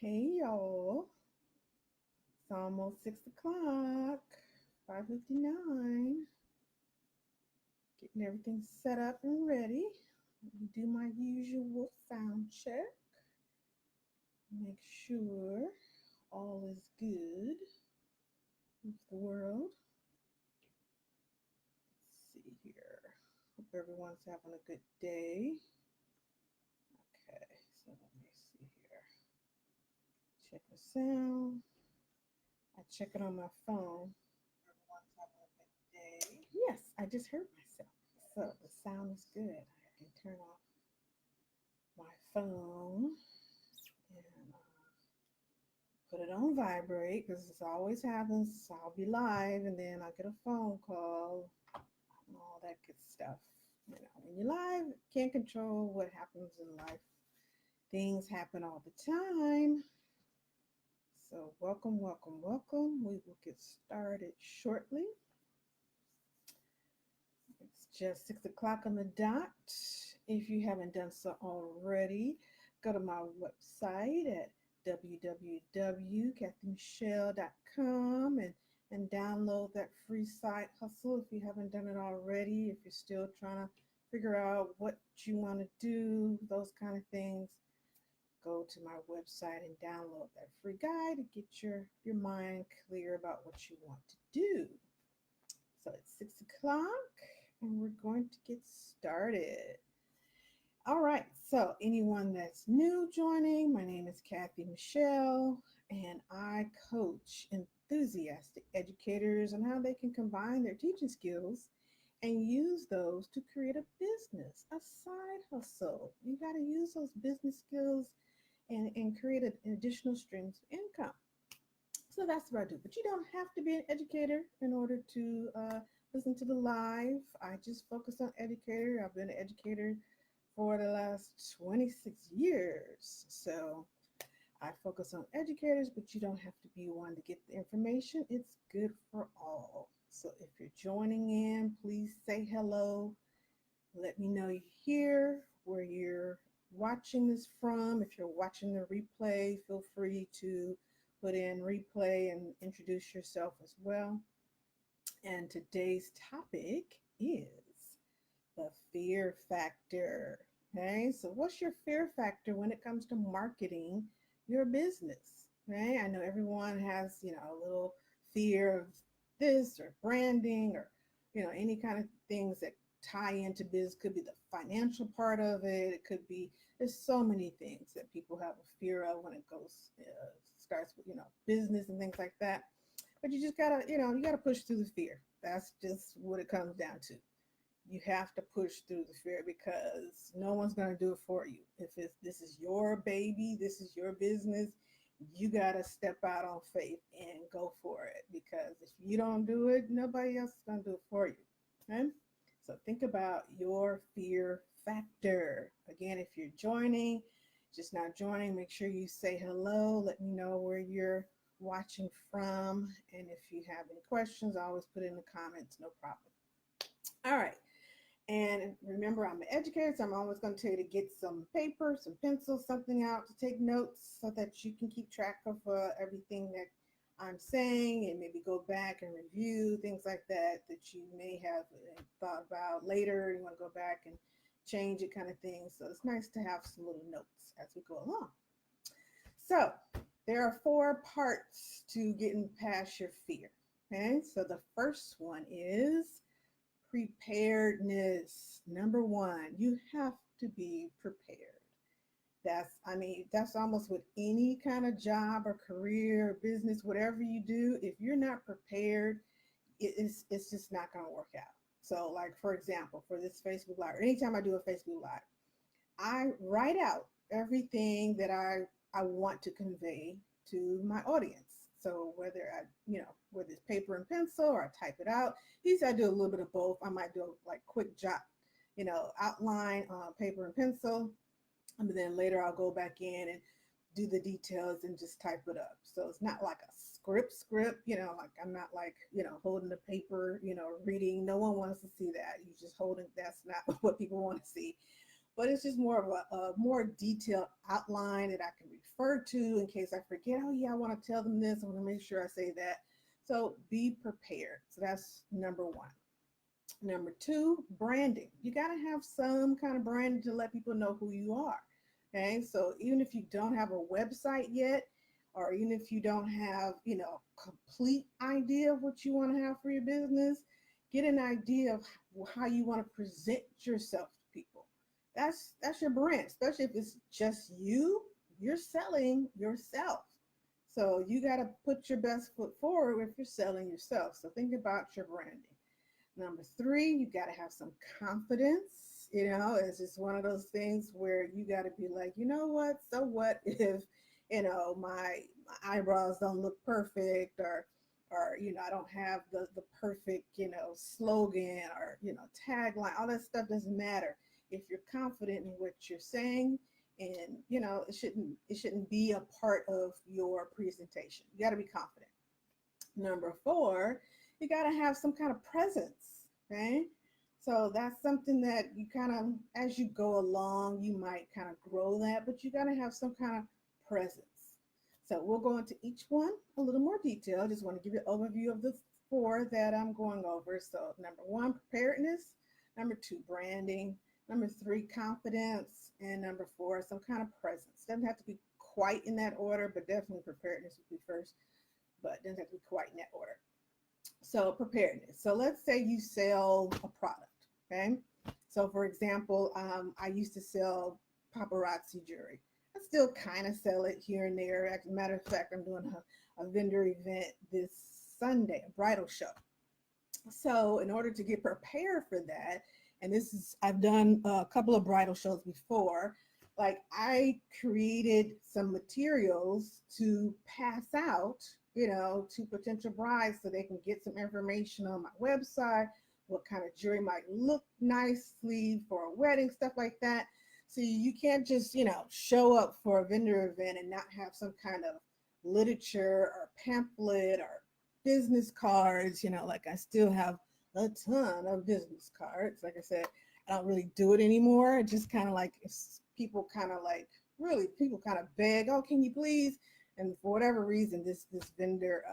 Hey y'all, it's almost 6 o'clock, 5:59. Getting everything set up and ready. Let me do my usual sound check. Make sure all is good with the world. Let's see here. Hope everyone's having a good day. Okay, so let me see here. Check the sound. I check it on my phone. Everyone's having a good day. Yes, I just heard myself. So the sound is good. I can turn off my phone and put it on vibrate because this always happens. I'll be live and then I get a phone call and all that good stuff. When you're live, can't control what happens in life. Things happen all the time. So welcome, welcome, welcome. We will get started shortly. It's just 6 o'clock on the dot. If you haven't done so already, go to my website at www.kathymichelle.com and download that free side hustle if you haven't done it already. If you're still trying to figure out what you want to do, those kind of things, go to my website and download that free guide to get your mind clear about what you want to do. So it's 6 o'clock and we're going to get started. All right, so anyone that's new joining, my name is Kathy Michelle, and I coach enthusiastic educators on how they can combine their teaching skills and use those to create a business, a side hustle. You got to use those business skills and create an additional streams of income. So that's what I do. But you don't have to be an educator in order to listen to the live. I just focus on educator. I've been an educator for the last 26 years. So I focus on educators, but you don't have to be one to get the information. It's good for all. So if you're joining in, please say hello. Let me know you're here, where you're watching this from. If you're watching the replay, feel free to put in replay and introduce yourself as well. And today's topic is the fear factor. Okay, so what's your fear factor when it comes to marketing your business? Okay, I know everyone has, a little fear of this or branding or, any kind of things that tie into business. Could be the financial part of it. It could be, there's so many things that people have a fear of when it goes, starts with, business and things like that. But you just gotta, you gotta push through the fear. That's just what it comes down to. You have to push through the fear because no one's going to do it for you. If this is your baby, this is your business, you got to step out on faith and go for it, because if you don't do it, nobody else is going to do it for you. Okay? So think about your fear factor. Again, if you're joining, just not joining, make sure you say hello. Let me know where you're watching from. And if you have any questions, always put it in the comments, no problem. All right. And remember, I'm an educator, so I'm always going to tell you to get some paper, some pencils, something out to take notes so that you can keep track of everything that I'm saying, and maybe go back and review things like that that you may have thought about later. You want to go back and change it, kind of thing. So it's nice to have some little notes as we go along. So there are 4 parts to getting past your fear. Okay, so the first one is preparedness. Number one, you have to be prepared. That's almost with any kind of job or career or business, whatever you do. If you're not prepared, it's just not going to work out. So, like, for example, for this Facebook Live, or anytime I do a Facebook Live, I write out everything that I want to convey to my audience. So whether it's paper and pencil or I type it out, usually I do a little bit of both. I might do like quick jot, outline on paper and pencil, and then later I'll go back in and do the details and just type it up. So it's not like a script, like I'm not like, holding the paper, reading. No one wants to see that. You just holding, that's not what people want to see. but it's just more of a more detailed outline that I can refer to in case I forget. Oh yeah, I want to tell them this. I want to make sure I say that. So be prepared. So that's number one. Number two, branding. You got to have some kind of branding to let people know who you are. Okay, so even if you don't have a website yet, or even if you don't have, complete idea of what you want to have for your business, get an idea of how you want to present yourself to people. That's your brand, especially if it's just you. You're selling yourself. So you got to put your best foot forward if you're selling yourself. So think about your branding. Number three, you got to have some confidence. It's just one of those things where you got to be like, you know what? So what if, my eyebrows don't look perfect, or I don't have the perfect, slogan, or tagline. All that stuff doesn't matter if you're confident in what you're saying, and it shouldn't be a part of your presentation. You got to be confident. Number four, you got to have some kind of presence, okay? So that's something that you kind of, as you go along, you might kind of grow that, but you got to have some kind of presence. So we'll go into each one a little more detail. I just want to give you an overview of the four that I'm going over. So number one, preparedness. Number two, branding. Number three, confidence. And number four, some kind of presence. Doesn't have to be quite in that order, but definitely preparedness would be first, but doesn't have to be quite in that order. So preparedness. So let's say you sell a product, okay? So for example, I used to sell paparazzi jewelry. I still kind of sell it here and there. As a matter of fact, I'm doing a vendor event this Sunday, a bridal show. So in order to get prepared for that, and this is, I've done a couple of bridal shows before, like I created some materials to pass out, to potential brides so they can get some information on my website, what kind of jewelry might look nicely for a wedding, stuff like that. So you can't just, show up for a vendor event and not have some kind of literature or pamphlet or business cards. Like I still have a ton of business cards. Like I said, I don't really do it anymore. It just kind of like, if people kind of like, really, people kind of beg, oh, can you please? And for whatever reason, this vendor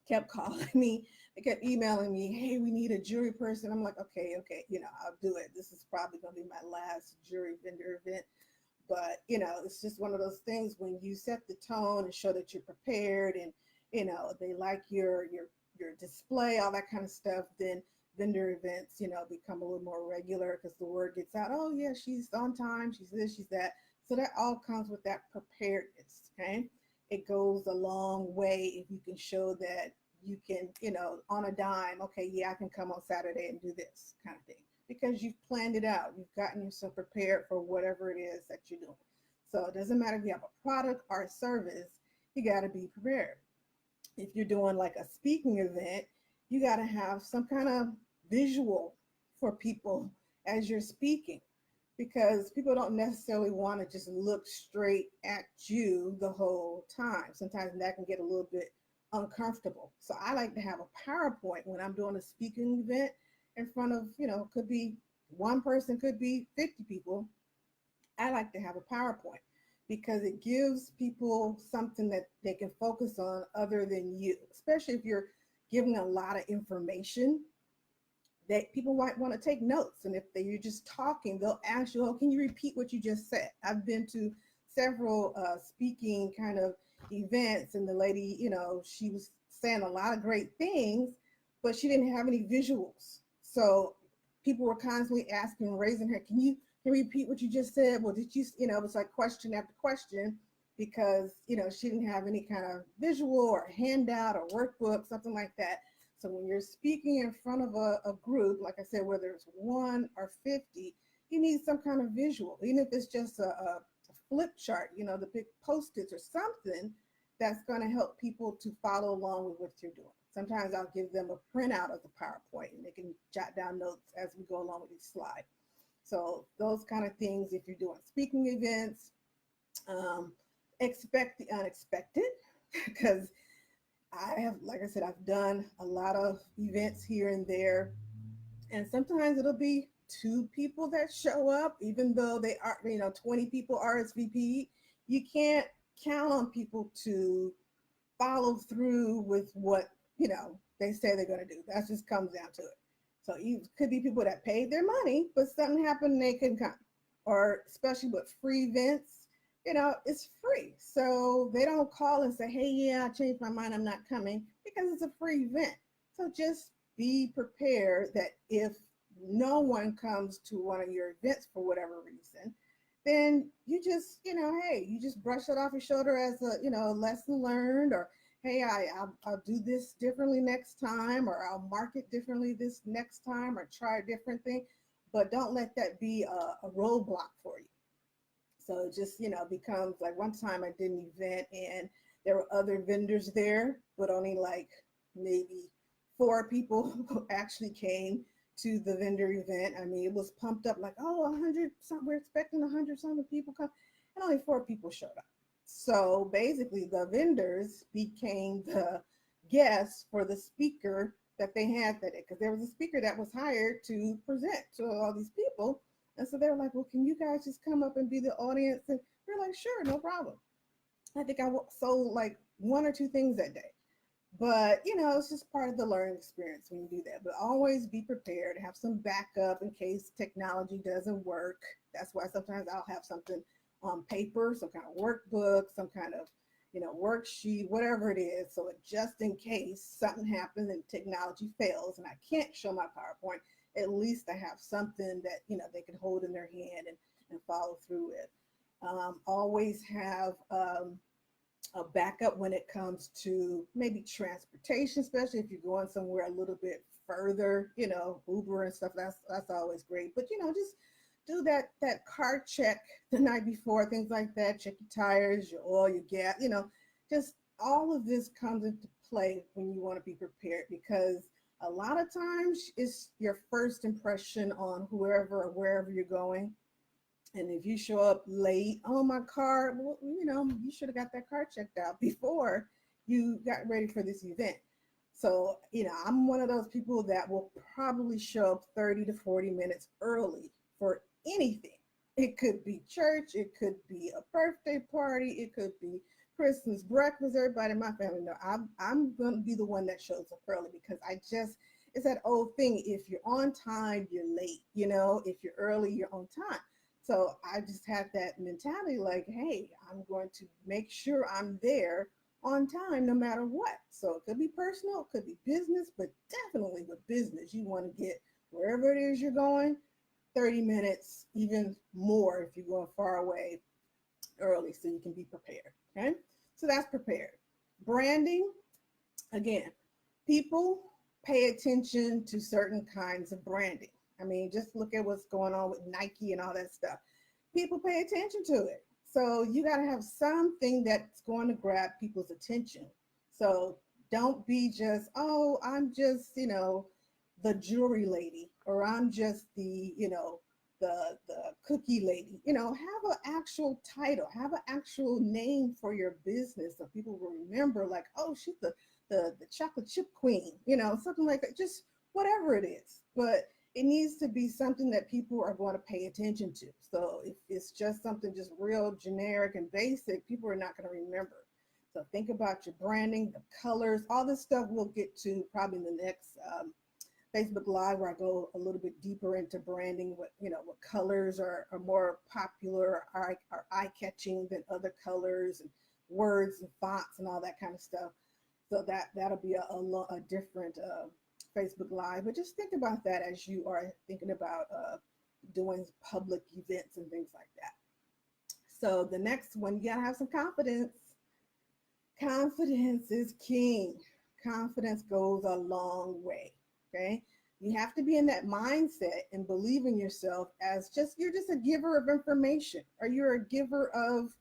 kept calling me. They kept emailing me, hey, we need a jury person. I'm like, okay, okay, I'll do it. This is probably going to be my last jury vendor event. But, it's just one of those things when you set the tone and show that you're prepared, and, they like your display, all that kind of stuff, then vendor events, become a little more regular because the word gets out, oh yeah, she's on time, she's this, she's that. So that all comes with that preparedness, okay? It goes a long way if you can show that you can, on a dime, okay, yeah, I can come on Saturday and do this kind of thing because you've planned it out. You've gotten yourself prepared for whatever it is that you're doing. So it doesn't matter if you have a product or a service, you got to be prepared. If you're doing like a speaking event, you got to have some kind of visual for people as you're speaking, because people don't necessarily want to just look straight at you the whole time. Sometimes that can get a little bit uncomfortable. So I like to have a PowerPoint when I'm doing a speaking event in front of, could be one person, could be 50 people. I like to have a PowerPoint because it gives people something that they can focus on other than you, especially if you're giving a lot of information that people might want to take notes. And if you're just talking, they'll ask you, oh, can you repeat what you just said? I've been to several speaking kind of events, and the lady, she was saying a lot of great things, but she didn't have any visuals. So people were constantly asking, raising her, can you repeat what you just said? Well, did you, it was like question after question because, she didn't have any kind of visual or handout or workbook, something like that. So when you're speaking in front of a group, like I said, whether it's 1 or 50, you need some kind of visual, even if it's just a flip chart, the big post-its or something that's going to help people to follow along with what you're doing. Sometimes I'll give them a printout of the PowerPoint and they can jot down notes as we go along with each slide. So those kind of things, if you're doing speaking events, expect the unexpected because I have, like I said, I've done a lot of events here and there, and sometimes it'll be 2 people that show up, even though they are, 20 people RSVP. You can't count on people to follow through with what they say they're going to do. That just comes down to it. So you could be people that paid their money, but something happened and they couldn't come. Or especially with free events, it's free. So they don't call and say, hey, yeah, I changed my mind, I'm not coming, because it's a free event. So just be prepared that if no one comes to one of your events for whatever reason, then you just, hey, you just brush it off your shoulder as a lesson learned, or hey, I'll do this differently next time, or I'll market differently this next time, or try a different thing. But don't let that be a roadblock for you. So it just, becomes like one time I did an event and there were other vendors there, but only like maybe 4 people actually came to the vendor event. I mean, it was pumped up like, oh, 100 something, we're expecting 100 something people come, and only 4 people showed up. So basically, the vendors became the guests for the speaker that they had that day, because there was a speaker that was hired to present to all these people. And so they were like, well, can you guys just come up and be the audience? And we're like, sure, no problem. I think I sold like 1 or 2 things that day. But, it's just part of the learning experience when you do that. But always be prepared, have some backup in case technology doesn't work. That's why sometimes I'll have something on paper, some kind of workbook, some kind of, worksheet, whatever it is. So just in case something happens and technology fails and I can't show my PowerPoint, at least I have something that, they can hold in their hand and follow through with. Always have a backup when it comes to maybe transportation, especially if you're going somewhere a little bit further, Uber and stuff. That's always great. But just do that car check the night before, things like that. Check your tires, your oil, your gas. Just all of this comes into play when you want to be prepared, because a lot of times it's your first impression on whoever or wherever you're going. And if you show up late, oh, my car, well, you should have got that car checked out before you got ready for this event. So, I'm one of those people that will probably show up 30 to 40 minutes early for anything. It could be church, it could be a birthday party, it could be Christmas breakfast. Everybody in my family know I'm going to be the one that shows up early, because it's that old thing. If you're on time, you're late. If you're early, you're on time. So I just had that mentality like, hey, I'm going to make sure I'm there on time no matter what. So it could be personal, it could be business, but definitely with business, you want to get wherever it is you're going 30 minutes, even more if you're going far away, early, so you can be prepared. Okay. So that's prepared. Branding, again, people pay attention to certain kinds of branding. I mean, just look at what's going on with Nike and all that stuff. People pay attention to it. So you got to have something that's going to grab people's attention. So don't be just, oh, I'm just, the jewelry lady, or I'm just the cookie lady. Have an actual title, have an actual name for your business, so people will remember, like, oh, she's the chocolate chip queen, something like that. Just whatever it is. But it needs to be something that people are going to pay attention to. So if it's just something just real generic and basic, people are not going to remember. So think about your branding, the colors, all this stuff we'll get to probably in the next Facebook Live, where I go a little bit deeper into branding, what colors are more popular, are eye-catching than other colors, and words and fonts and all that kind of stuff. So that'll be a different Facebook Live. But just think about that as you are thinking about doing public events and things like that. So the next one, you gotta have some confidence. Confidence is king. Confidence goes a long way. Okay. You have to be in that mindset and believe in yourself as you're just a giver of information, or you're a giver of,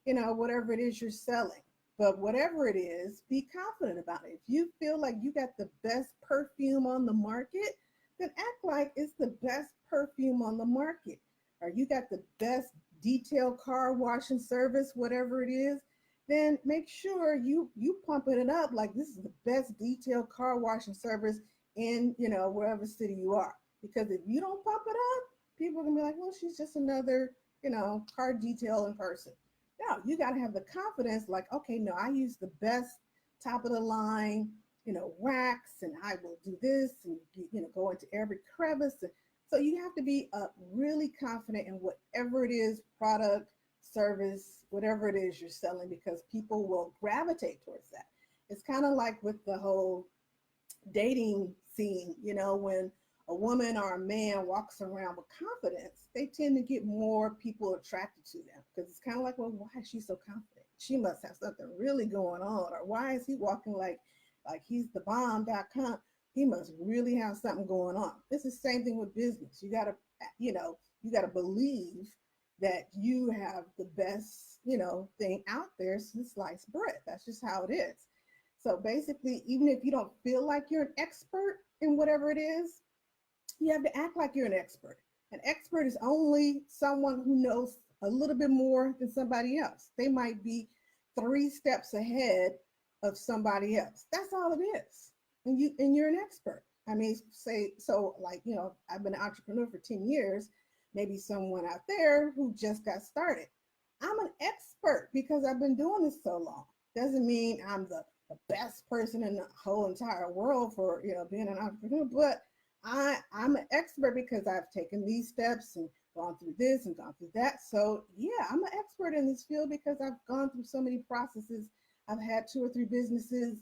whatever it is you're selling. But whatever it is, be confident about it. If you feel like you got the best perfume on the market, then act like it's the best perfume on the market. Or you got the best detailed car washing service, whatever it is, then make sure you pumping it up like this is the best detailed car washing service in, wherever city you are. Because if you don't pump it up, people are gonna be like, well, she's just another, car detailing person. No, you got to have the confidence, like, okay, no, I use the best top of the line, wax, and I will do this, and go into every crevice. So you have to be really confident in whatever it is, product, service, whatever it is you're selling, because people will gravitate towards that. It's kind of like with the whole dating scene, when a woman or a man walks around with confidence, they tend to get more people attracted to them, because it's kind of like, well, why is she so confident? She must have something really going on. Or why is he walking like he's the bomb.com? He must really have something going on. It's the same thing with business. You got to believe that you have the best, thing out there since sliced bread. That's just how it is. So basically, even if you don't feel like you're an expert in whatever it is, you have to act like you're an expert. An expert is only someone who knows a little bit more than somebody else. They might be 3 steps ahead of somebody else. That's all it is. And you're an expert. I mean, say so like, I've been an entrepreneur for 10 years, maybe someone out there who just got started. I'm an expert because I've been doing this so long. Doesn't mean I'm the best person in the whole entire world for being an entrepreneur, but I'm an expert because I've taken these steps and gone through this and gone through that. So yeah, I'm an expert in this field because I've gone through so many processes. I've had 2 or 3 businesses.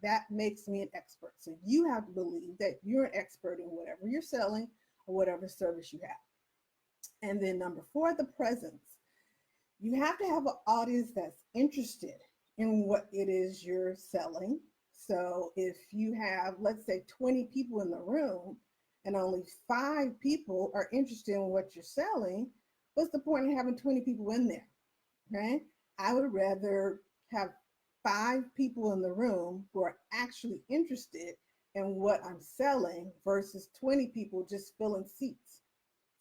That makes me an expert. So you have to believe that you're an expert in whatever you're selling or whatever service you have. And then number 4, the presence. You have to have an audience that's interested in what it is you're selling. So if you have, let's say, 20 people in the room and only 5 people are interested in what you're selling, what's the point of having 20 people in there? Right? I would rather have 5 people in the room who are actually interested in what I'm selling versus 20 people just filling seats.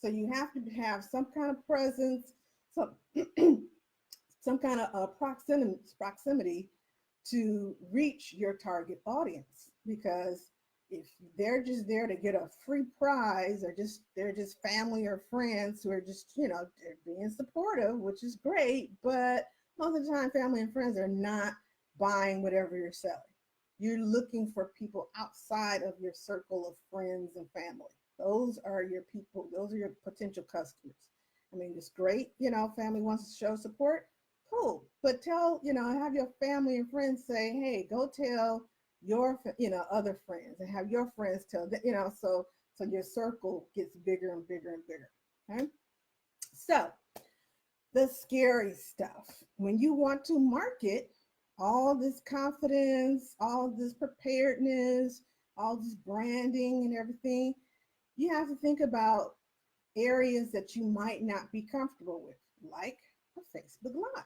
So you have to have some kind of presence, some some kind of proximity to reach your target audience. Because if they're just there to get a free prize, or they're just family or friends who are just they're being supportive, which is great, but most of the time family and friends are not buying whatever you're selling. You're looking for people outside of your circle of friends and family. Those are your people. Those are your potential customers. I mean, it's great, family wants to show support. Cool. But have your family and friends say, hey, go tell your, other friends, and have your friends tell that, so your circle gets bigger and bigger and bigger. Okay. So the scary stuff, when you want to market all this confidence, all this preparedness, all this branding and everything, you have to think about areas that you might not be comfortable with, like a Facebook Live.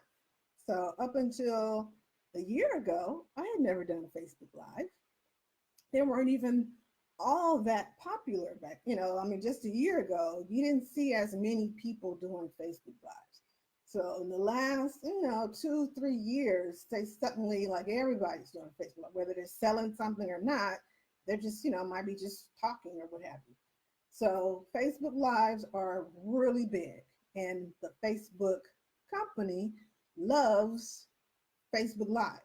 So up until a year ago, I had never done a Facebook Live. They weren't even all that popular back, I mean, just a year ago, you didn't see as many people doing Facebook Lives. So in the last, 2, 3 years, they suddenly, like, everybody's doing Facebook, whether they're selling something or not, they're just, might be just talking or what have you. So Facebook Lives are really big, and the Facebook company loves Facebook Live.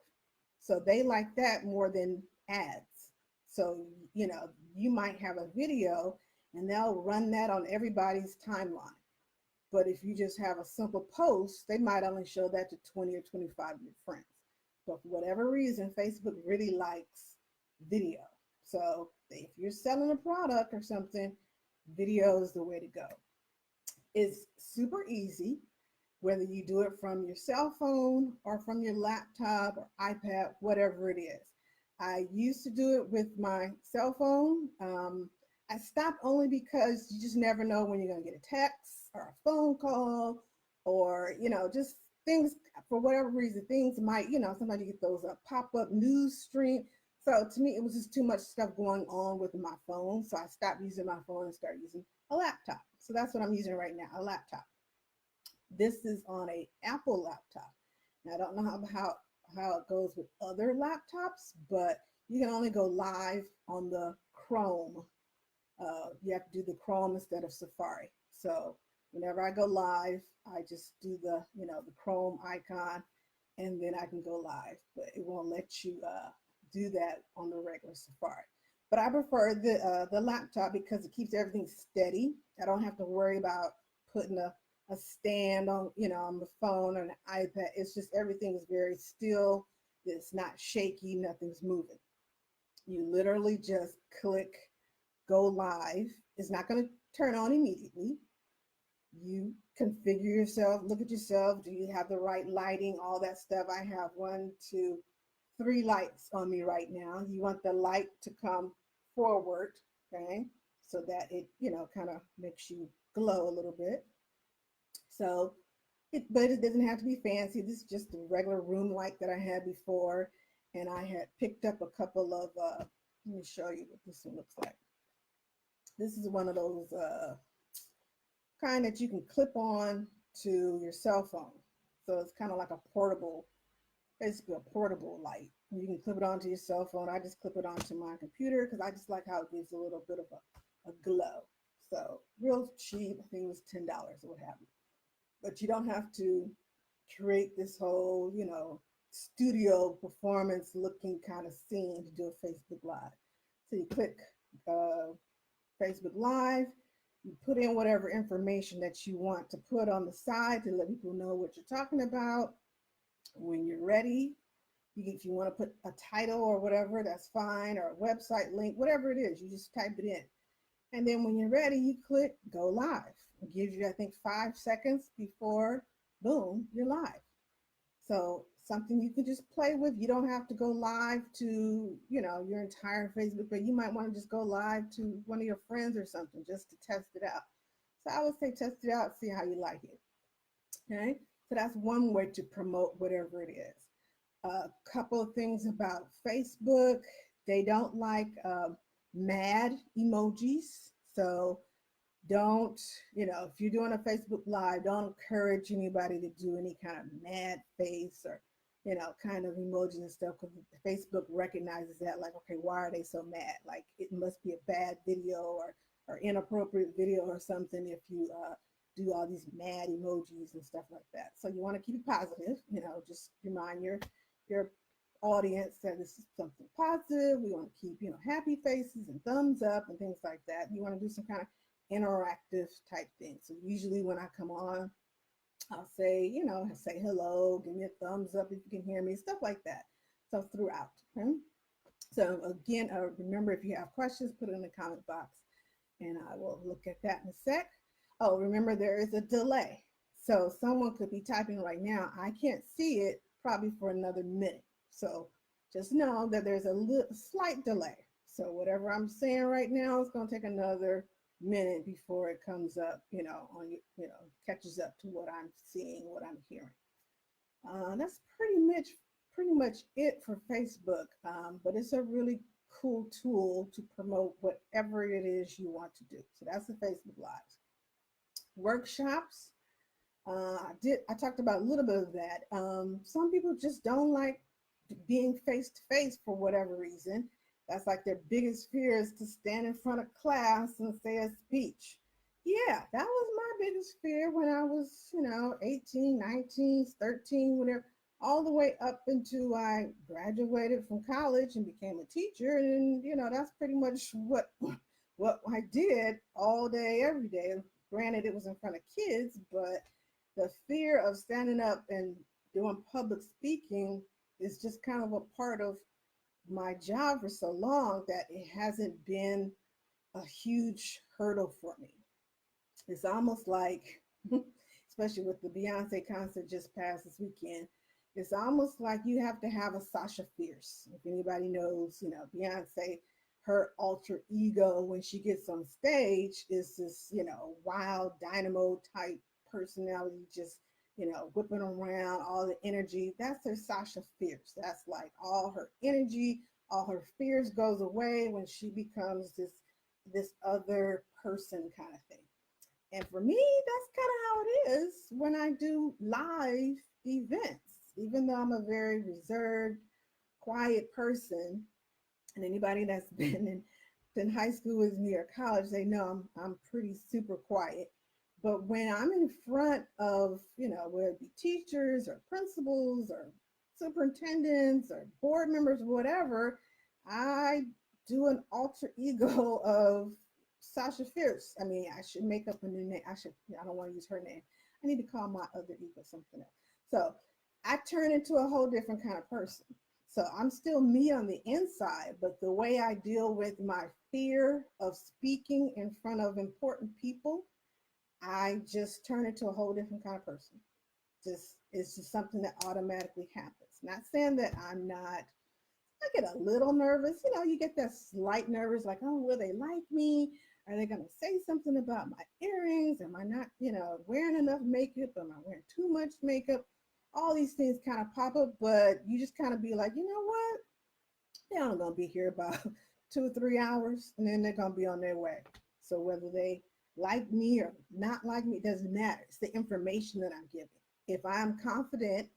So they like that more than ads. So, you might have a video and they'll run that on everybody's timeline. But if you just have a simple post, they might only show that to 20 or 25 of your friends. But for whatever reason, Facebook really likes video. So if you're selling a product or something, video is the way to go. It's super easy, whether you do it from your cell phone or from your laptop or iPad, whatever it is. I used to do it with my cell phone. I stopped only because you just never know when you're going to get a text or a phone call, or, just things, for whatever reason, things might, somebody get those pop-up news stream. So to me, it was just too much stuff going on with my phone. So I stopped using my phone and started using a laptop. So that's what I'm using right now, a laptop. This is on a Apple laptop. Now, I don't know how it goes with other laptops, but you can only go live on the Chrome You have to do the Chrome instead of Safari. So whenever I go live, I just do the Chrome icon, and then I can go live. But it won't let you do that on the regular Safari. But I prefer the laptop because it keeps everything steady. I don't have to worry about putting a stand on the phone or an iPad. It's just everything is very still. It's not shaky. Nothing's moving. You literally just click go live. It's not going to turn on immediately. You configure yourself, look at yourself. Do you have the right lighting? All that stuff. I have one, two, three lights on me right now. You want the light to come forward, okay, so that it kind of makes you glow a little bit. So, but it doesn't have to be fancy. This is just the regular room light that I had before, and I had picked up a couple of. Let me show you what this one looks like. This is one of those kind that you can clip on to your cell phone. So it's kind of like a portable, basically a portable light. You can clip it onto your cell phone. I just clip it onto my computer because I just like how it gives a little bit of a glow. So real cheap. I think it was $10 or what have you. But you don't have to create this whole, studio performance looking kind of scene to do a Facebook Live. So you click uh, Facebook Live, you put in whatever information that you want to put on the side to let people know what you're talking about. When you're ready, if you want to put a title or whatever, that's fine, or a website link, whatever it is, you just type it in. And then when you're ready, you click go live. It gives you, I think, 5 seconds before, boom, you're live. So something you can just play with. You don't have to go live to, your entire Facebook, but you might want to just go live to one of your friends or something just to test it out. So I would say test it out, see how you like it. Okay. So that's one way to promote whatever it is. A couple of things about Facebook. They don't like mad emojis. So don't, if you're doing a Facebook Live, don't encourage anybody to do any kind of mad face or, kind of emojis and stuff because Facebook recognizes that, like, okay, why are they so mad? Like, it must be a bad video or inappropriate video or something if you do all these mad emojis and stuff like that. So you want to keep it positive, just remind your audience that this is something positive. We want to keep, happy faces and thumbs up and things like that. You want to do some kind of interactive type thing. So usually when I come on, I'll say, say hello, give me a thumbs up if you can hear me, stuff like that. So throughout. Okay? So again, remember if you have questions, put it in the comment box and I will look at that in a sec. Oh, remember there is a delay. So someone could be typing right now. I can't see it probably for another minute. So just know that there's a slight delay. So whatever I'm saying right now is going to take another minute before it comes up, catches up to what I'm seeing, what I'm hearing. That's pretty much it for Facebook. But it's a really cool tool to promote whatever it is you want to do. So that's the Facebook Lives. Workshops. I talked about a little bit of that. Some people just don't like being face to face for whatever reason. That's like their biggest fear is to stand in front of class and say a speech. Yeah, that was my biggest fear when I was, 18, 19, 13, whatever, all the way up until I graduated from college and became a teacher. And, that's pretty much what I did all day, every day. Granted, it was in front of kids, but the fear of standing up and doing public speaking is just kind of a part of my job for so long that it hasn't been a huge hurdle for me. It's almost like, especially with the Beyonce concert just passed this weekend, it's almost like you have to have a Sasha Fierce. If anybody knows, Beyonce, her alter ego when she gets on stage is this, wild dynamo type personality, just, whipping around, all the energy. That's her Sasha Fierce. That's like all her energy, all her fears goes away when she becomes this other person kind of thing. And for me, that's kind of how it is when I do live events. Even though I'm a very reserved, quiet person, and anybody that's been in in high school with me or college, they know I'm pretty super quiet. But when I'm in front of, whether it be teachers or principals or superintendents or board members, whatever, I do an alter ego of Sasha Fierce. I mean, I should make up a new name. I don't want to use her name. I need to call my other ego something else. So I turn into a whole different kind of person. So I'm still me on the inside, but the way I deal with my fear of speaking in front of important people, I just turn into a whole different kind of person. Just it's just something that automatically happens. Not saying that I'm not. I get a little nervous. You get that slight nervous, like, oh, will they like me? Are they going to say something about my earrings? Am I not, wearing enough makeup? Am I wearing too much makeup? All these things kind of pop up, but you just kind of be like, you know what? They're only going to be here about 2 or 3 hours, and then they're going to be on their way. So whether they like me or not like me, it doesn't matter. It's the information that I'm giving. If I'm confident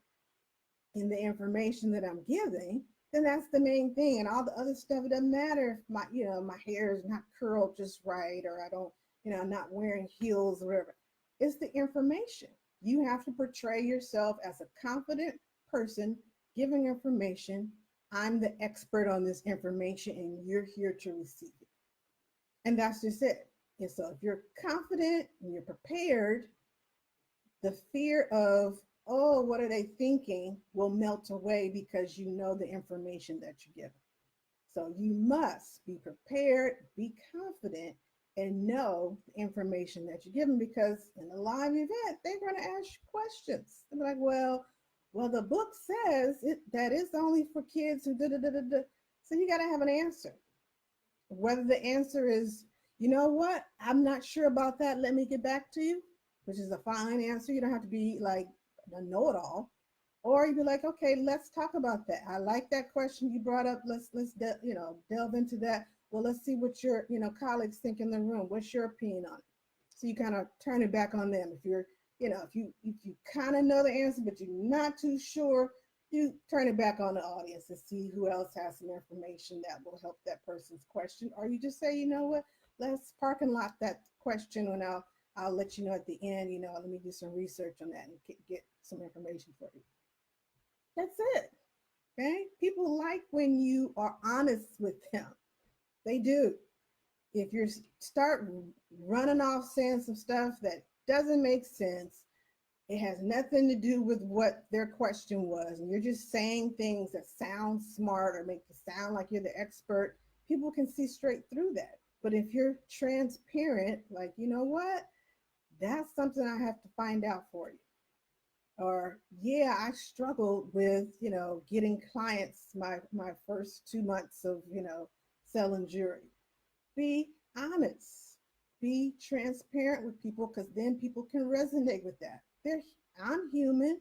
in the information that I'm giving, then that's the main thing. And all the other stuff, it doesn't matter if my hair is not curled just right, or I don't, I'm not wearing heels or whatever. It's the information. You have to portray yourself as a confident person giving information. I'm the expert on this information and you're here to receive it. And that's just it. And so if you're confident and you're prepared, the fear of, oh, what are they thinking, will melt away because you know the information that you're given. So you must be prepared, be confident, and know the information that you're given, because in a live event, they're going to ask you questions. They're like, well, the book says that it's only for kids who da da da da da. So you got to have an answer. Whether the answer is, you know what, I'm not sure about that, let me get back to you, which is a fine answer. You don't have to be like a know-it-all. Or you'd be like, okay, let's talk about that. I like that question you brought up. Delve into that. Well, let's see what your colleagues think in the room. What's your opinion on it? So you kind of turn it back on them. If you're, if you kind of know the answer but you're not too sure, you turn it back on the audience and see who else has some information that will help that person's question. Or you just say, you know what, let's park and lot that question, and I'll let you know at the end. Let me do some research on that and get some information for you. That's it. Okay. People like when you are honest with them. They do. If you start running off saying some stuff that doesn't make sense, it has nothing to do with what their question was, and you're just saying things that sound smart or make it sound like you're the expert, people can see straight through that. But if you're transparent, like, you know what, that's something I have to find out for you. Or, yeah, I struggled with, getting clients my first 2 months of, selling jewelry. Be honest. Be transparent with people, because then people can resonate with that. I'm human,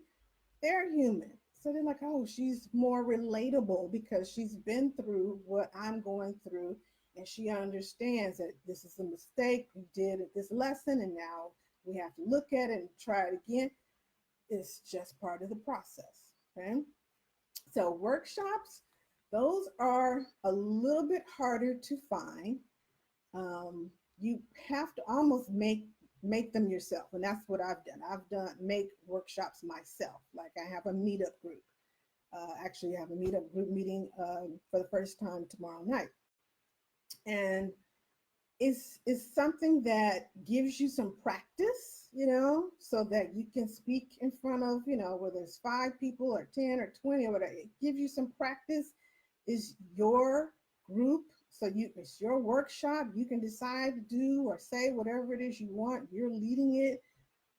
they're human. So they're like, oh, she's more relatable because she's been through what I'm going through, and she understands that this is a mistake we did at this lesson, and now we have to look at it and try it again. It's just part of the process. Okay. So workshops, those are a little bit harder to find. You have to almost make them yourself, and that's what I've done. I've done make workshops myself. Like I have a meetup group. Actually, I have a meetup group meeting for the first time tomorrow night, and it's something that gives you some practice, so that you can speak in front of, whether it's 5 people or 10 or 20 or whatever. It gives you some practice. Is your group, so it's your workshop. You can decide to do or say whatever it is you want. You're leading it.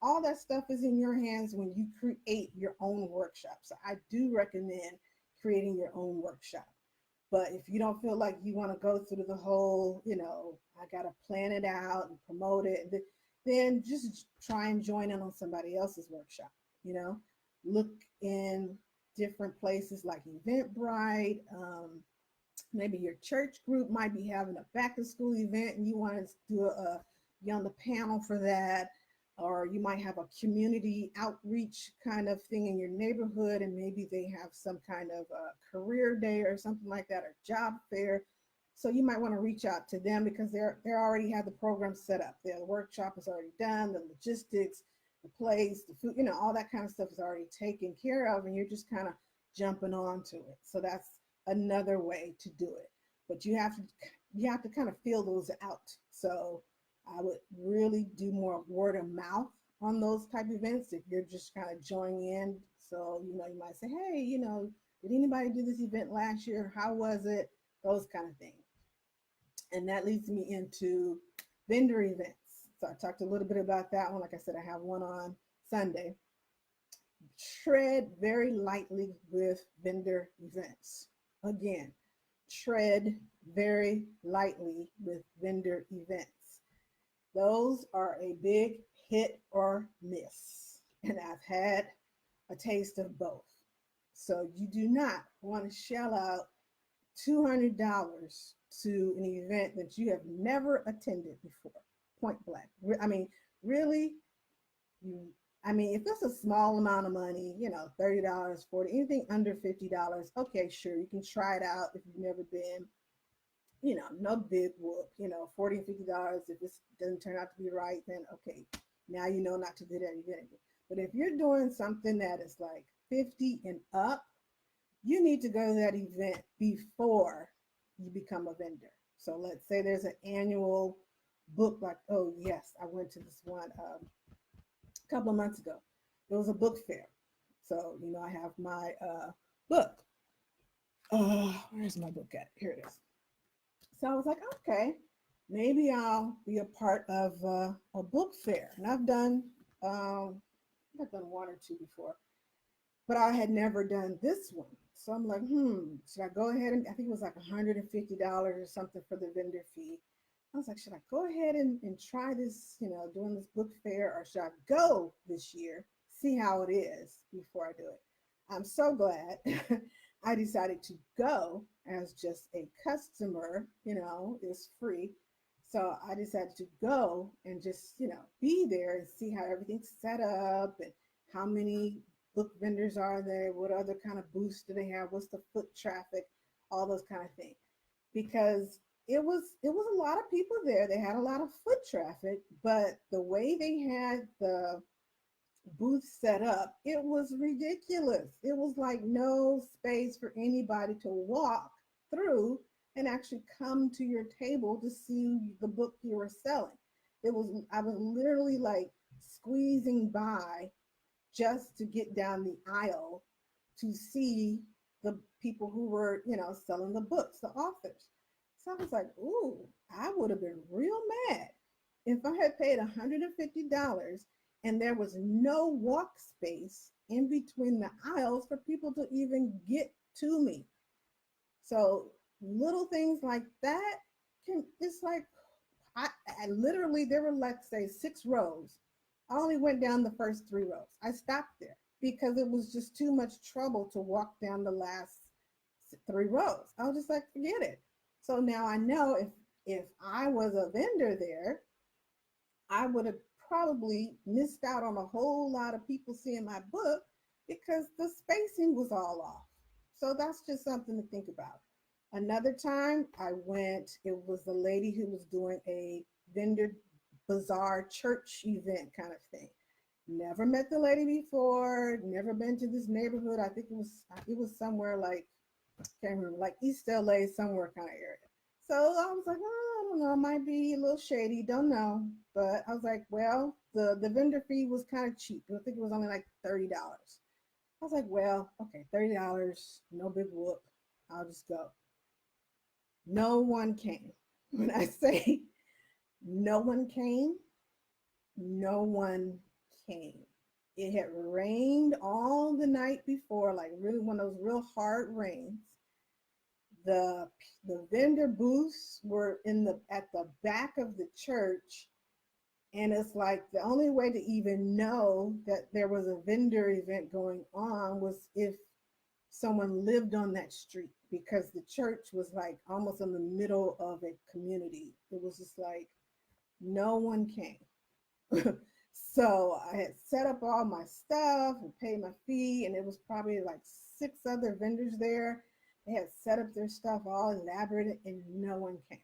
All that stuff is in your hands when you create your own workshop. So I do recommend creating your own workshop. But if you don't feel like you want to go through the whole, I got to plan it out and promote it, then just try and join in on somebody else's workshop. Look in different places like Eventbrite. Maybe your church group might be having a back to school event and you want to do be on the panel for that. Or you might have a community outreach kind of thing in your neighborhood, and maybe they have some kind of career day or something like that, or job fair. So you might want to reach out to them because they already have the program set up. The workshop is already done, the logistics, the place, the food, all that kind of stuff is already taken care of, and you're just kind of jumping onto it. So that's another way to do it. But you have to kind of feel those out. So I would really do more word of mouth on those type of events if you're just kind of joining in. So you might say, hey, did anybody do this event last year? How was it? Those kind of things. And that leads me into vendor events. So I talked a little bit about that one. Like I said, I have one on Sunday. Tread very lightly with vendor events. Again, tread very lightly with vendor events. Those are a big hit or miss. And I've had a taste of both. So you do not want to shell out $200 to an event that you have never attended before. Point blank. I mean, really, you. I mean, if it's a small amount of money, $30, 40, anything under $50, okay, sure, you can try it out if you've never been. No big whoop. $40 and $50. If this doesn't turn out to be right, then okay, now you know not to do that event. But if you're doing something that is like 50 and up, you need to go to that event before you become a vendor. So let's say there's an annual book, like, oh yes, I went to this one a couple of months ago. There was a book fair. So, I have my book. Where's my book at? Here it is. So I was like, okay, maybe I'll be a part of a book fair. And um, I've done one or two before, but I had never done this one. So I'm like, should I go ahead and I think it was like $150 or something for the vendor fee. I was like, should I go ahead and try this, doing this book fair, or should I go this year, see how it is before I do it? I'm so glad I decided to go as just a customer, it's free. So I decided to go and just, be there and see how everything's set up and how many book vendors are there, what other kind of booths do they have, what's the foot traffic, all those kind of things. Because it was a lot of people there. They had a lot of foot traffic, but the way they had the booth set up, it was ridiculous. It was like no space for anybody to walk through and actually come to your table to see the book you were selling. I was literally like squeezing by just to get down the aisle to see the people who were, selling the books, the authors. So I was like, ooh, I would have been real mad if I had paid $150 and there was no walk space in between the aisles for people to even get to me. So little things like that it's like, I literally, there were, let's say, 6 rows. I only went down the first 3 rows. I stopped there because it was just too much trouble to walk down the last 3 rows. I was just like, forget it. So now I know if I was a vendor there, I would have probably missed out on a whole lot of people seeing my book because the spacing was all off. So that's just something to think about. Another time I went, it was the lady who was doing a vendor bazaar church event kind of thing. Never met the lady before, never been to this neighborhood. I think it was somewhere like, can't remember, like East LA, somewhere kind of area. So I was like, oh, I don't know, it might be a little shady, don't know. But I was like, well, the vendor fee was kind of cheap. I think it was only like $30. I was like, well, okay, $30, no big whoop. I'll just go. No one came. When I say no one came, no one came. It had rained all the night before, like really one of those real hard rains. The the vendor booths were at the back of the church, and it's like the only way to even know that there was a vendor event going on was if someone lived on that street, because the church was like almost in the middle of a community. It was just like no one came. So I had set up all my stuff and paid my fee, and it was probably like 6 other vendors there. They had set up their stuff all elaborate and no one came.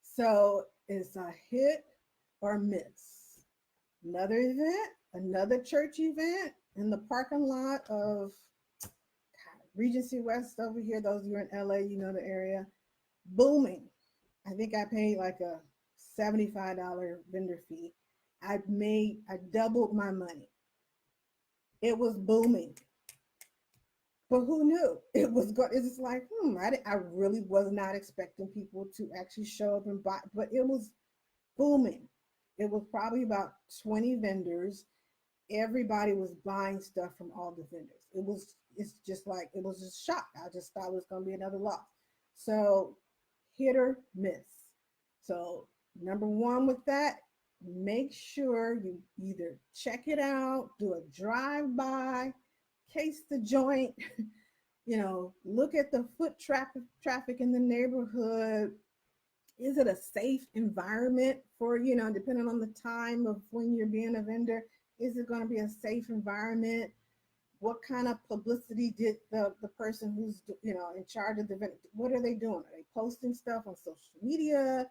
So it's a hit or miss. Another event, another church event in the parking lot of Regency West over here. Those of you in LA, you know the area. Booming. I think I paid like a $75 vendor fee. I doubled my money. It was booming. But who knew it was going? It's just like, I really was not expecting people to actually show up and buy, but it was booming. It was probably about 20 vendors. Everybody was buying stuff from all the vendors. It's just like, it was just shock. I just thought it was going to be another loss. So hit or miss. So number one with that, make sure you either check it out, do a drive by, case the joint, look at the foot traffic in the neighborhood. Is it a safe environment for, depending on the time of when you're being a vendor, is it going to be a safe environment? What kind of publicity did the person who's, in charge of the event, what are they doing? Are they posting stuff on social media?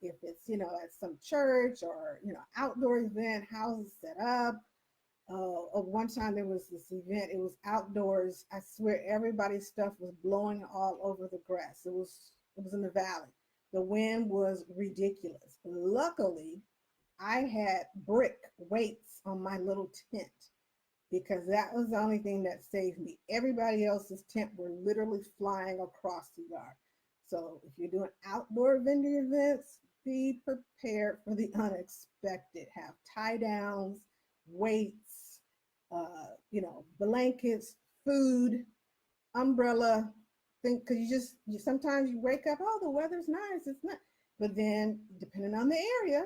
If it's, at some church or, outdoor event, how's it set up? Of one time there was this event, it was outdoors. I swear everybody's stuff was blowing all over the grass. It was in the valley. The wind was ridiculous. Luckily, I had brick weights on my little tent because that was the only thing that saved me. Everybody else's tent were literally flying across the yard. So if you're doing outdoor vendor events, be prepared for the unexpected. Have tie downs, weights, blankets, food, umbrella. Think because sometimes you wake up, oh, the weather's nice, it's not. But then depending on the area,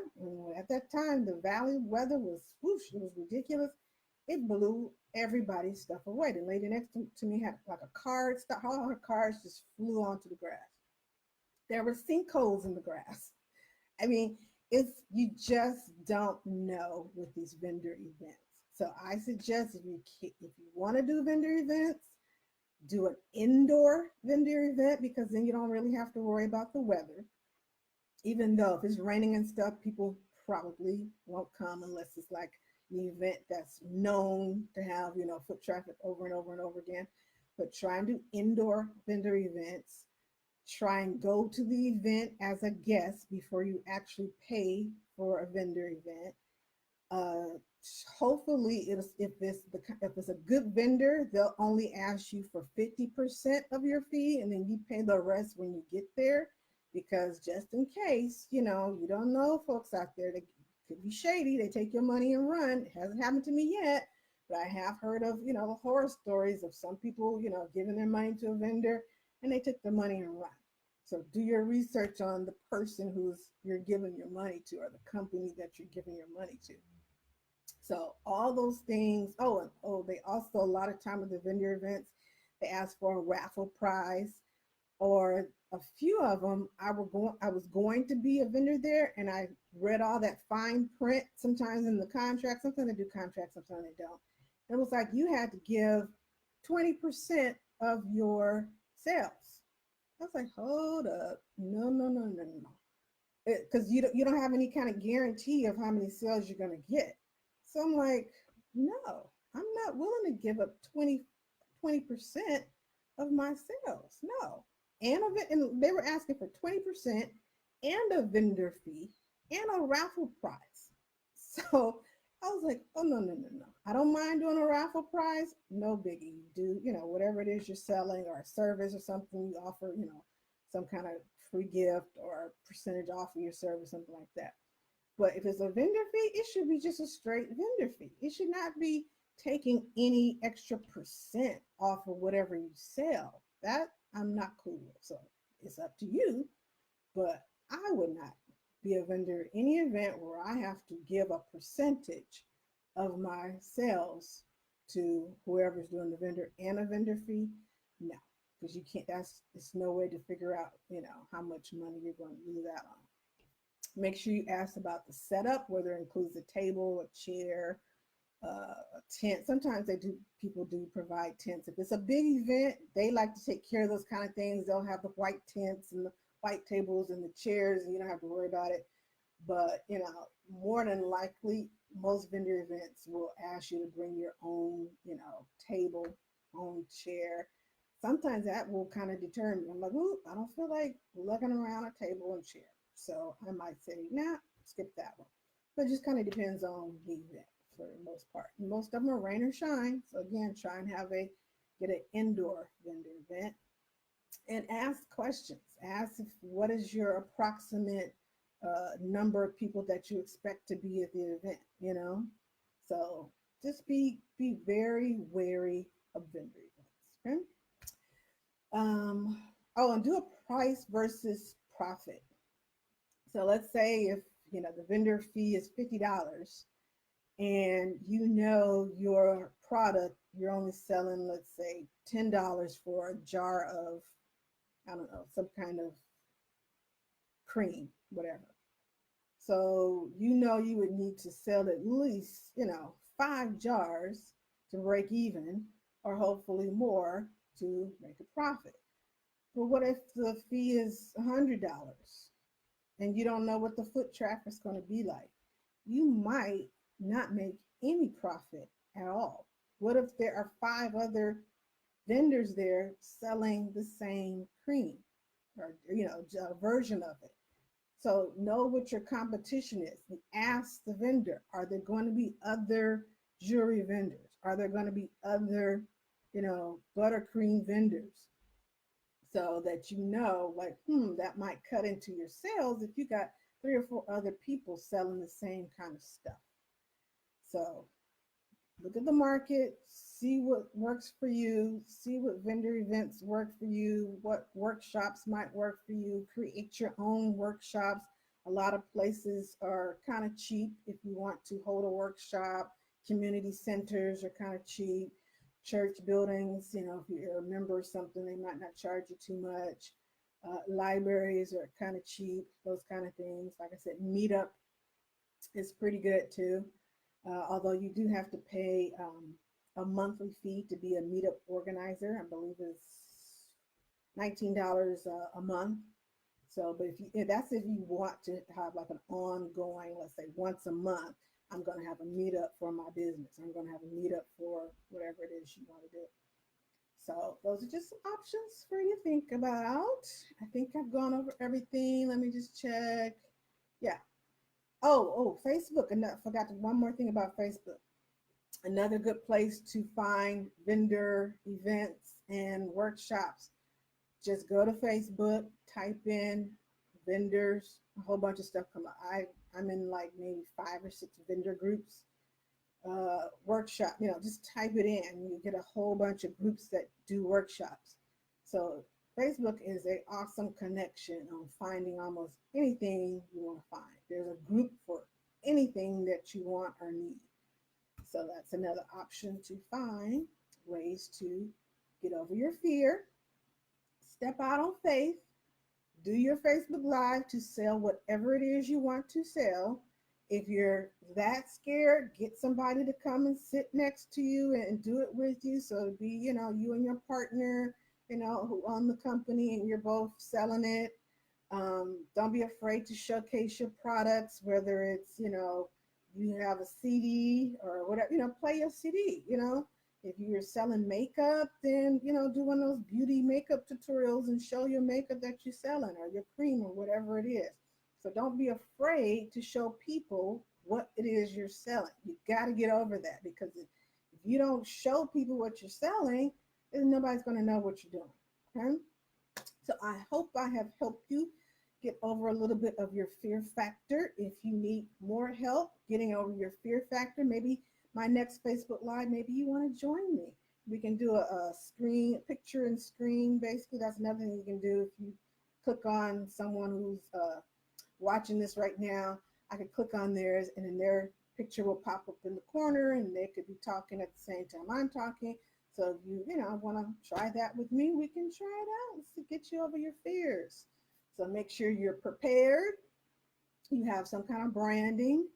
at that time the valley weather was whoosh, it was ridiculous. It blew everybody's stuff away. The lady next to me had like a card, all her cards just flew onto the grass. There were sinkholes in the grass. I mean, you just don't know with these vendor events. So I suggest if you want to do vendor events, do an indoor vendor event because then you don't really have to worry about the weather. Even though if it's raining and stuff, people probably won't come unless it's like an event that's known to have, foot traffic over and over and over again. But try and do indoor vendor events. Try and go to the event as a guest before you actually pay for a vendor event. Uh, Hopefully, if it's a good vendor, they'll only ask you for 50% of your fee, and then you pay the rest when you get there. Because just in case, you don't know folks out there that could be shady. They take your money and run. It hasn't happened to me yet, but I have heard of horror stories of some people giving their money to a vendor and they took the money and run. So do your research on the person who's you're giving your money to or the company that you're giving your money to. So all those things. They also a lot of time at the vendor events, they ask for a raffle prize, or a few of them. I was going to be a vendor there, and I read all that fine print. Sometimes in the contract, sometimes they do contracts, sometimes they don't. It was like you had to give 20% of your sales. I was like, hold up, no, no, no, no, no, because you don't have any kind of guarantee of how many sales you're going to get. So I'm like, no, I'm not willing to give up 20% of my sales. No. And they were asking for 20% and a vendor fee and a raffle prize. So I was like, oh no, no, no, no. I don't mind doing a raffle prize. No biggie. You do, whatever it is you're selling or a service or something you offer, some kind of free gift or percentage off of your service, something like that. But if it's a vendor fee, it should be just a straight vendor fee. It should not be taking any extra percent off of whatever you sell. That I'm not cool with. So it's up to you, but I would not be a vendor at any event where I have to give a percentage of my sales to whoever's doing the vendor and a vendor fee. No, because you can't, it's no way to figure out, how much money you're going to lose out on. Make sure you ask about the setup, whether it includes a table, a chair, tent. Sometimes they do. People do provide tents. If it's a big event, they like to take care of those kind of things. They'll have the white tents and the white tables and the chairs, and you don't have to worry about it. But more than likely, most vendor events will ask you to bring your own, table, own chair. Sometimes that will kind of deter me. I'm like, ooh, I don't feel like lugging around a table and chair. So I might say, nah, skip that one. But it just kind of depends on the event for the most part. Most of them are rain or shine. So again, try and get an indoor vendor event and ask questions. Ask if, what is your approximate number of people that you expect to be at the event. So just be very wary of vendor events. Okay. Oh, and do a price versus profit. So let's say if the vendor fee is $50 and your product, you're only selling, let's say, $10 for a jar of, I don't know, some kind of cream, whatever. So you would need to sell at least, 5 jars to break even, or hopefully more to make a profit. But what if the fee is $100 and you don't know what the foot traffic is going to be like? You might not make any profit at all. What if there are 5 other vendors there selling the same cream, or a version of it? So know what your competition is and ask the vendor, are there going to be other jewelry vendors? Are there going to be other, buttercream vendors? So that like, that might cut into your sales if you got 3 or 4 other people selling the same kind of stuff. So look at the market, see what works for you, see what vendor events work for you, what workshops might work for you. Create your own workshops. A lot of places are kind of cheap if you want to hold a workshop. Community centers are kind of cheap. Church buildings, if you're a member of something, they might not charge you too much. Libraries are kind of cheap, those kind of things. Like I said, Meetup is pretty good too. Although you do have to pay a monthly fee to be a meetup organizer. I believe it's $19 a month. So, but if that's if you want to have like an ongoing, let's say once a month, I'm going to have a meetup for my business. I'm going to have a meetup for whatever it is you want to do. So those are just some options for you to think about. I think I've gone over everything. Let me just check. Yeah. Facebook. And I forgot one more thing about Facebook. Another good place to find vendor events and workshops. Just go to Facebook, type in vendors, a whole bunch of stuff come up. I'm in like maybe 5 or 6 vendor groups. Workshop, just type it in. You get a whole bunch of groups that do workshops. So Facebook is a awesome connection on finding almost anything you want to find. There's a group for anything that you want or need. So that's another option to find ways to get over your fear. Step out on faith. Do your Facebook Live to sell whatever it is you want to sell. If you're that scared, get somebody to come and sit next to you and do it with you. So it'd be, you and your partner, who own the company, and you're both selling it. Don't be afraid to showcase your products, whether it's, you have a CD or whatever, play your CD. If you're selling makeup, then, do one of those beauty makeup tutorials and show your makeup that you're selling, or your cream, or whatever it is. So don't be afraid to show people what it is you're selling. You got to get over that, because if you don't show people what you're selling, then nobody's going to know what you're doing. Okay? So I hope I have helped you get over a little bit of your fear factor. If you need more help getting over your fear factor, maybe my next Facebook Live, maybe you want to join me. We can do a screen, picture and screen. Basically, that's another thing you can do. If you click on someone who's watching this right now, I could click on theirs, and then their picture will pop up in the corner, and they could be talking at the same time I'm talking. So if you want to try that with me, we can try it out to get you over your fears. So make sure you're prepared. You have some kind of branding.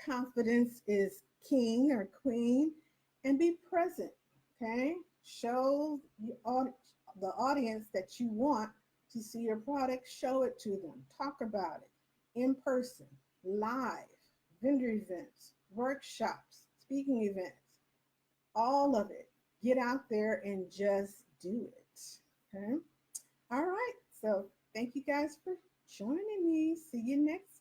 Confidence is king or queen, and be present. Okay, show the audience that you want to see your product. Show it to them. Talk about it in person, live, vendor events, workshops, speaking events, all of it. Get out there and just do it. Okay. All right. So thank you guys for joining me. See you next